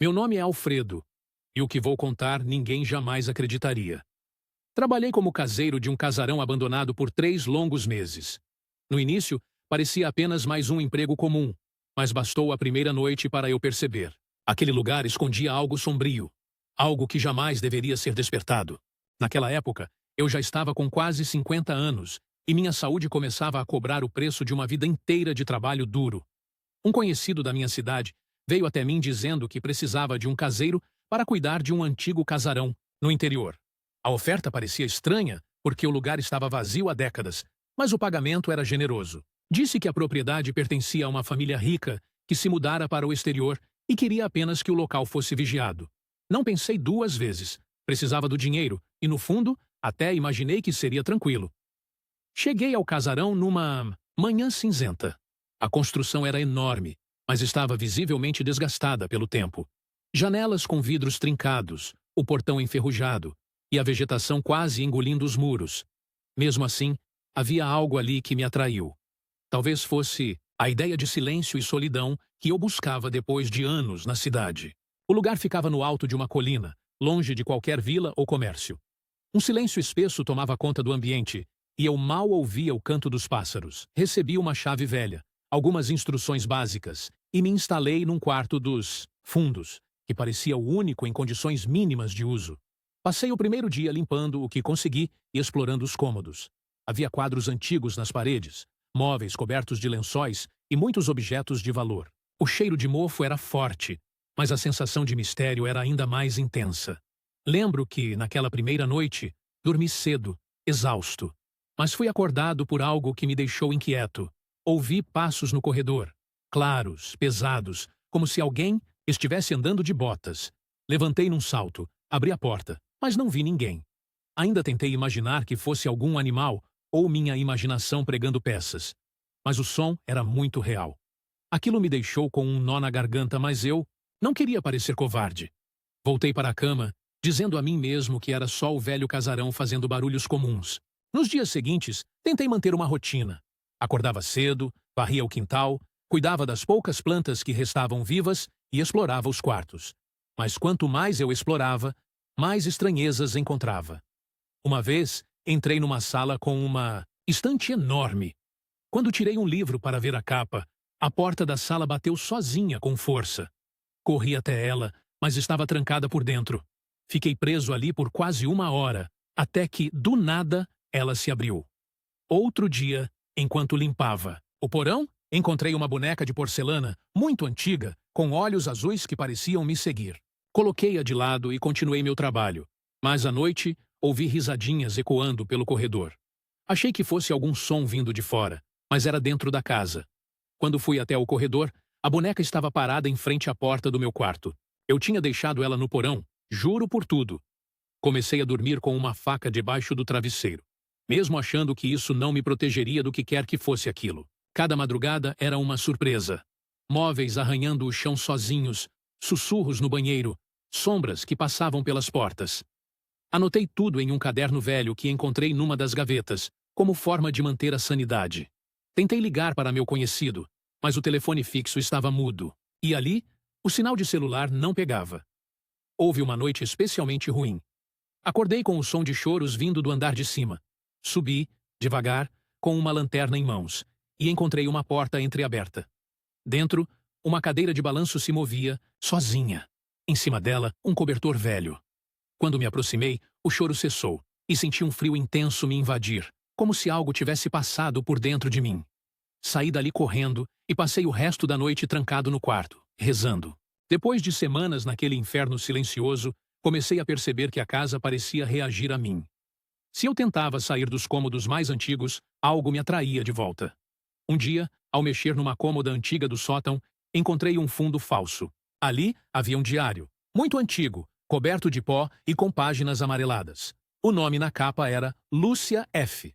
Meu nome é Alfredo, e o que vou contar ninguém jamais acreditaria. Trabalhei como caseiro de um casarão abandonado por 3 longos meses. No início, parecia apenas mais um emprego comum, mas bastou a primeira noite para eu perceber. Aquele lugar escondia algo sombrio, algo que jamais deveria ser despertado. Naquela época, eu já estava com quase 50 anos e minha saúde começava a cobrar o preço de uma vida inteira de trabalho duro. Um conhecido da minha cidade veio até mim dizendo que precisava de um caseiro para cuidar de um antigo casarão no interior. A oferta parecia estranha, porque o lugar estava vazio há décadas, mas o pagamento era generoso. Disse que a propriedade pertencia a uma família rica que se mudara para o exterior e queria apenas que o local fosse vigiado. Não pensei 2 vezes. Precisava do dinheiro e, no fundo, até imaginei que seria tranquilo. Cheguei ao casarão numa manhã cinzenta. A construção era enorme, mas estava visivelmente desgastada pelo tempo. Janelas com vidros trincados, o portão enferrujado e a vegetação quase engolindo os muros. Mesmo assim, havia algo ali que me atraiu. Talvez fosse a ideia de silêncio e solidão que eu buscava depois de anos na cidade. O lugar ficava no alto de uma colina, longe de qualquer vila ou comércio. Um silêncio espesso tomava conta do ambiente, e eu mal ouvia o canto dos pássaros. Recebi uma chave velha, algumas instruções básicas, e me instalei num quarto dos fundos, que parecia o único em condições mínimas de uso. Passei o primeiro dia limpando o que consegui e explorando os cômodos. Havia quadros antigos nas paredes, móveis cobertos de lençóis e muitos objetos de valor. O cheiro de mofo era forte, mas a sensação de mistério era ainda mais intensa. Lembro que, naquela primeira noite, dormi cedo, exausto, mas fui acordado por algo que me deixou inquieto. Ouvi passos no corredor, claros, pesados, como se alguém estivesse andando de botas. Levantei num salto, abri a porta, mas não vi ninguém. Ainda tentei imaginar que fosse algum animal ou minha imaginação pregando peças, mas o som era muito real. Aquilo me deixou com um nó na garganta, mas eu não queria parecer covarde. Voltei para a cama, dizendo a mim mesmo que era só o velho casarão fazendo barulhos comuns. Nos dias seguintes, tentei manter uma rotina. Acordava cedo, varria o quintal, cuidava das poucas plantas que restavam vivas e explorava os quartos. Mas quanto mais eu explorava, mais estranhezas encontrava. Uma vez, entrei numa sala com uma estante enorme. Quando tirei um livro para ver a capa, a porta da sala bateu sozinha com força. Corri até ela, mas estava trancada por dentro. Fiquei preso ali por quase 1 hora, até que, do nada, ela se abriu. Outro dia, enquanto limpava o porão, encontrei uma boneca de porcelana muito antiga, com olhos azuis que pareciam me seguir. Coloquei-a de lado e continuei meu trabalho, mas à noite ouvi risadinhas ecoando pelo corredor. Achei que fosse algum som vindo de fora, mas era dentro da casa. Quando fui até o corredor, a boneca estava parada em frente à porta do meu quarto. Eu tinha deixado ela no porão, juro por tudo. Comecei a dormir com uma faca debaixo do travesseiro, mesmo achando que isso não me protegeria do que quer que fosse aquilo. Cada madrugada era uma surpresa. Móveis arranhando o chão sozinhos, sussurros no banheiro, sombras que passavam pelas portas. Anotei tudo em um caderno velho que encontrei numa das gavetas, como forma de manter a sanidade. Tentei ligar para meu conhecido, mas o telefone fixo estava mudo. E ali, o sinal de celular não pegava. Houve uma noite especialmente ruim. Acordei com o som de choros vindo do andar de cima. Subi, devagar, com uma lanterna em mãos, e encontrei uma porta entreaberta. Dentro, uma cadeira de balanço se movia, sozinha. Em cima dela, um cobertor velho. Quando me aproximei, o choro cessou, e senti um frio intenso me invadir, como se algo tivesse passado por dentro de mim. Saí dali correndo e passei o resto da noite trancado no quarto, rezando. Depois de semanas naquele inferno silencioso, comecei a perceber que a casa parecia reagir a mim. Se eu tentava sair dos cômodos mais antigos, algo me atraía de volta. Um dia, ao mexer numa cômoda antiga do sótão, encontrei um fundo falso. Ali havia um diário, muito antigo, coberto de pó e com páginas amareladas. O nome na capa era Lúcia F.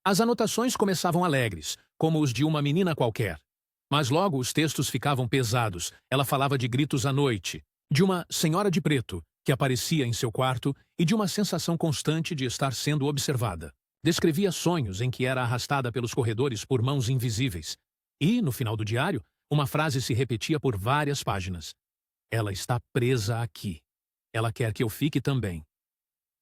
As anotações começavam alegres, como os de uma menina qualquer. Mas logo os textos ficavam pesados. Ela falava de gritos à noite, de uma senhora de preto que aparecia em seu quarto e de uma sensação constante de estar sendo observada. Descrevia sonhos em que era arrastada pelos corredores por mãos invisíveis. E, no final do diário, uma frase se repetia por várias páginas. Ela está presa aqui. Ela quer que eu fique também.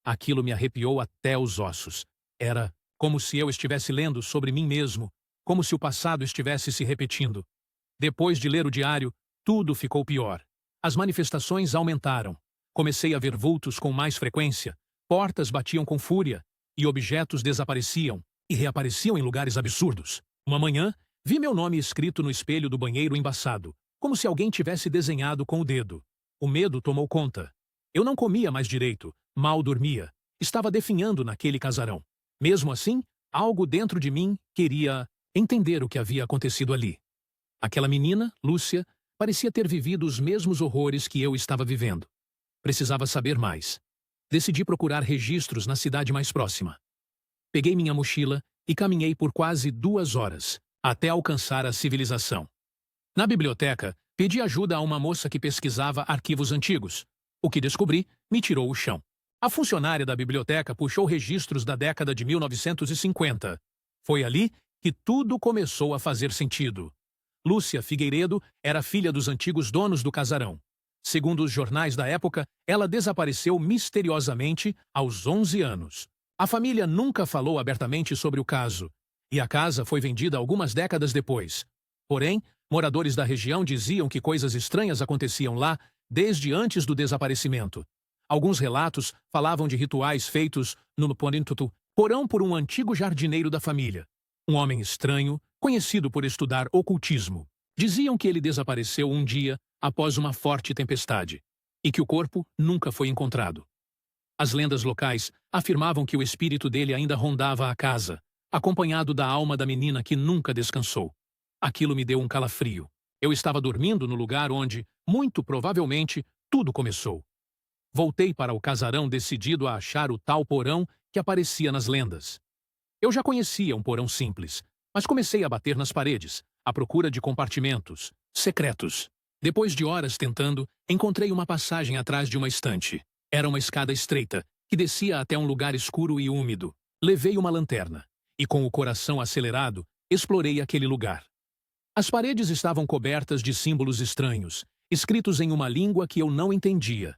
Aquilo me arrepiou até os ossos. Era como se eu estivesse lendo sobre mim mesmo, como se o passado estivesse se repetindo. Depois de ler o diário, tudo ficou pior. As manifestações aumentaram. Comecei a ver vultos com mais frequência, portas batiam com fúria, e objetos desapareciam e reapareciam em lugares absurdos. Uma manhã, vi meu nome escrito no espelho do banheiro embaçado, como se alguém tivesse desenhado com o dedo. O medo tomou conta. Eu não comia mais direito, mal dormia. Estava definhando naquele casarão. Mesmo assim, algo dentro de mim queria entender o que havia acontecido ali. Aquela menina, Lúcia, parecia ter vivido os mesmos horrores que eu estava vivendo. Precisava saber mais. Decidi procurar registros na cidade mais próxima. Peguei minha mochila e caminhei por quase 2 horas, até alcançar a civilização. Na biblioteca, pedi ajuda a uma moça que pesquisava arquivos antigos. O que descobri me tirou o chão. A funcionária da biblioteca puxou registros da década de 1950. Foi ali que tudo começou a fazer sentido. Lúcia Figueiredo era filha dos antigos donos do casarão. Segundo os jornais da época, ela desapareceu misteriosamente aos 11 anos. A família nunca falou abertamente sobre o caso, e a casa foi vendida algumas décadas depois. Porém, moradores da região diziam que coisas estranhas aconteciam lá desde antes do desaparecimento. Alguns relatos falavam de rituais feitos no porão por um antigo jardineiro da família. Um homem estranho, conhecido por estudar ocultismo. Diziam que ele desapareceu um dia após uma forte tempestade e que o corpo nunca foi encontrado. As lendas locais afirmavam que o espírito dele ainda rondava a casa, acompanhado da alma da menina que nunca descansou. Aquilo me deu um calafrio. Eu estava dormindo no lugar onde, muito provavelmente, tudo começou. Voltei para o casarão decidido a achar o tal porão que aparecia nas lendas. Eu já conhecia um porão simples, mas comecei a bater nas paredes, à procura de compartimentos secretos. Depois de horas tentando, encontrei uma passagem atrás de uma estante. Era uma escada estreita, que descia até um lugar escuro e úmido. Levei uma lanterna, e com o coração acelerado, explorei aquele lugar. As paredes estavam cobertas de símbolos estranhos, escritos em uma língua que eu não entendia.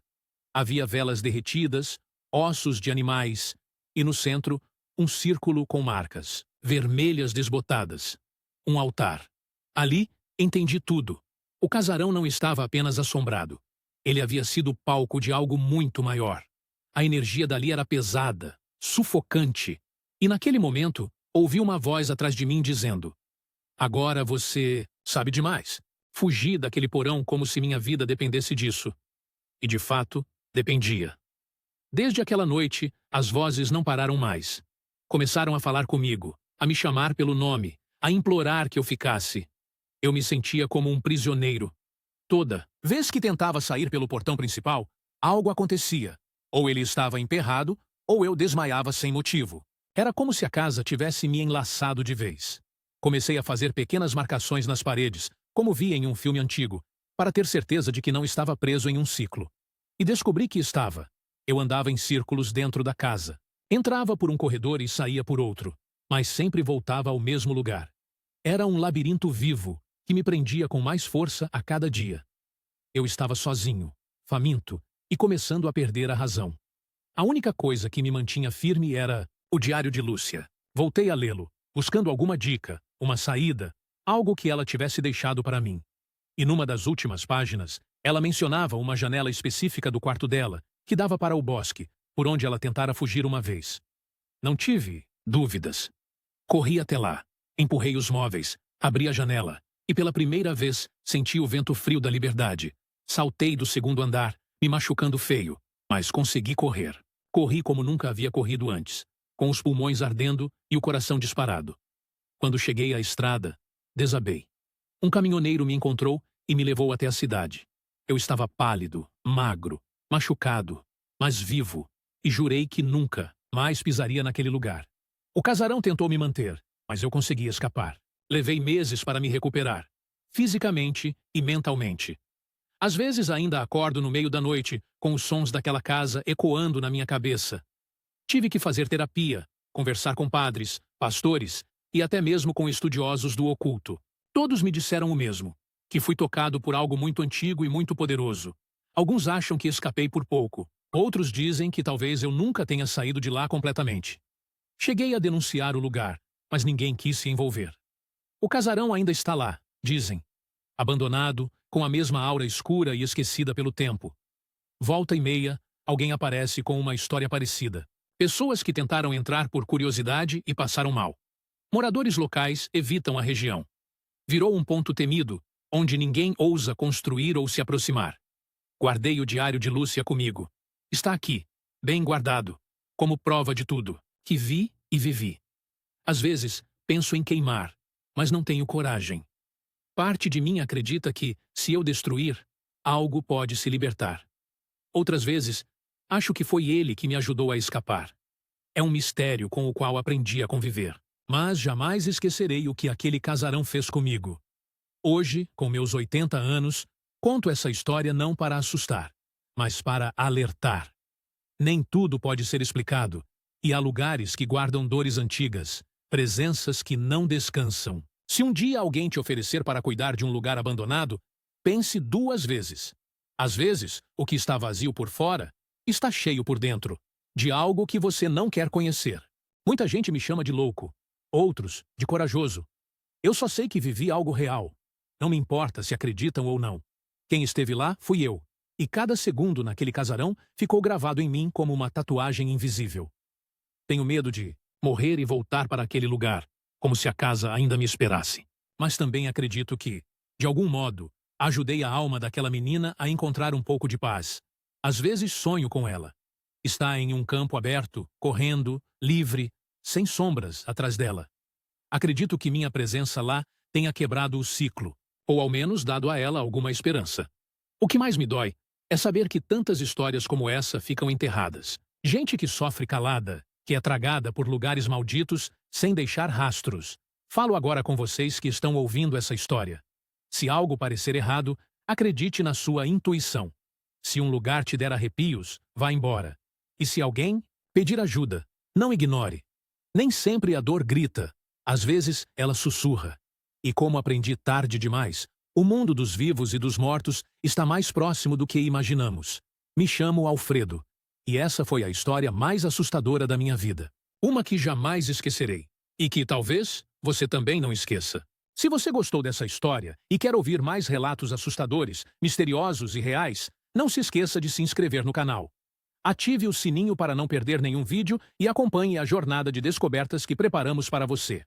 Havia velas derretidas, ossos de animais, e no centro, um círculo com marcas, vermelhas desbotadas. Um altar. Ali, entendi tudo. O casarão não estava apenas assombrado. Ele havia sido palco de algo muito maior. A energia dali era pesada, sufocante. E naquele momento, ouvi uma voz atrás de mim dizendo: "Agora você sabe demais." Fugi daquele porão como se minha vida dependesse disso. E de fato, dependia. Desde aquela noite, as vozes não pararam mais. Começaram a falar comigo, a me chamar pelo nome, a implorar que eu ficasse. Eu me sentia como um prisioneiro. Toda vez que tentava sair pelo portão principal, algo acontecia. Ou ele estava emperrado, ou eu desmaiava sem motivo. Era como se a casa tivesse me enlaçado de vez. Comecei a fazer pequenas marcações nas paredes, como via em um filme antigo, para ter certeza de que não estava preso em um ciclo. E descobri que estava. Eu andava em círculos dentro da casa. Entrava por um corredor e saía por outro, mas sempre voltava ao mesmo lugar. Era um labirinto vivo, que me prendia com mais força a cada dia. Eu estava sozinho, faminto e começando a perder a razão. A única coisa que me mantinha firme era o diário de Lúcia. Voltei a lê-lo, buscando alguma dica, uma saída, algo que ela tivesse deixado para mim. E numa das últimas páginas, ela mencionava uma janela específica do quarto dela, que dava para o bosque, por onde ela tentara fugir uma vez. Não tive dúvidas. Corri até lá, empurrei os móveis, abri a janela, e pela primeira vez senti o vento frio da liberdade. Saltei do 2º andar, me machucando feio, mas consegui correr. Corri como nunca havia corrido antes, com os pulmões ardendo e o coração disparado. Quando cheguei à estrada, desabei. Um caminhoneiro me encontrou e me levou até a cidade. Eu estava pálido, magro, machucado, mas vivo, e jurei que nunca mais pisaria naquele lugar. O casarão tentou me manter, mas eu consegui escapar. Levei meses para me recuperar, fisicamente e mentalmente. Às vezes ainda acordo no meio da noite, com os sons daquela casa ecoando na minha cabeça. Tive que fazer terapia, conversar com padres, pastores e até mesmo com estudiosos do oculto. Todos me disseram o mesmo, que fui tocado por algo muito antigo e muito poderoso, Alguns acham que escapei por pouco. Outros dizem que talvez eu nunca tenha saído de lá completamente. Cheguei a denunciar o lugar, mas ninguém quis se envolver. O casarão ainda está lá, dizem. Abandonado, com a mesma aura escura e esquecida pelo tempo. Volta e meia, alguém aparece com uma história parecida. Pessoas que tentaram entrar por curiosidade e passaram mal. Moradores locais evitam a região. Virou um ponto temido, onde ninguém ousa construir ou se aproximar. Guardei o diário de Lúcia comigo. Está aqui, bem guardado, como prova de tudo, que vi e vivi. Às vezes, penso em queimar, mas não tenho coragem. Parte de mim acredita que, se eu destruir, algo pode se libertar. Outras vezes, acho que foi ele que me ajudou a escapar. É um mistério com o qual aprendi a conviver. Mas jamais esquecerei o que aquele casarão fez comigo. Hoje, com meus 80 anos, conto essa história não para assustar, mas para alertar. Nem tudo pode ser explicado, e há lugares que guardam dores antigas, presenças que não descansam. Se um dia alguém te oferecer para cuidar de um lugar abandonado, pense 2 vezes. Às vezes, o que está vazio por fora está cheio por dentro, de algo que você não quer conhecer. Muita gente me chama de louco, outros de corajoso. Eu só sei que vivi algo real. Não me importa se acreditam ou não. Quem esteve lá fui eu, e cada segundo naquele casarão ficou gravado em mim como uma tatuagem invisível. Tenho medo de morrer e voltar para aquele lugar, como se a casa ainda me esperasse. Mas também acredito que, de algum modo, ajudei a alma daquela menina a encontrar um pouco de paz. Às vezes sonho com ela. Está em um campo aberto, correndo, livre, sem sombras atrás dela. Acredito que minha presença lá tenha quebrado o ciclo, ou ao menos dado a ela alguma esperança. O que mais me dói é saber que tantas histórias como essa ficam enterradas. Gente que sofre calada, que é tragada por lugares malditos sem deixar rastros. Falo agora com vocês que estão ouvindo essa história. Se algo parecer errado, acredite na sua intuição. Se um lugar te der arrepios, vá embora. E se alguém pedir ajuda, não ignore. Nem sempre a dor grita, às vezes ela sussurra. E como aprendi tarde demais, o mundo dos vivos e dos mortos está mais próximo do que imaginamos. Me chamo Alfredo, e essa foi a história mais assustadora da minha vida. Uma que jamais esquecerei, e que talvez você também não esqueça. Se você gostou dessa história e quer ouvir mais relatos assustadores, misteriosos e reais, não se esqueça de se inscrever no canal. Ative o sininho para não perder nenhum vídeo e acompanhe a jornada de descobertas que preparamos para você.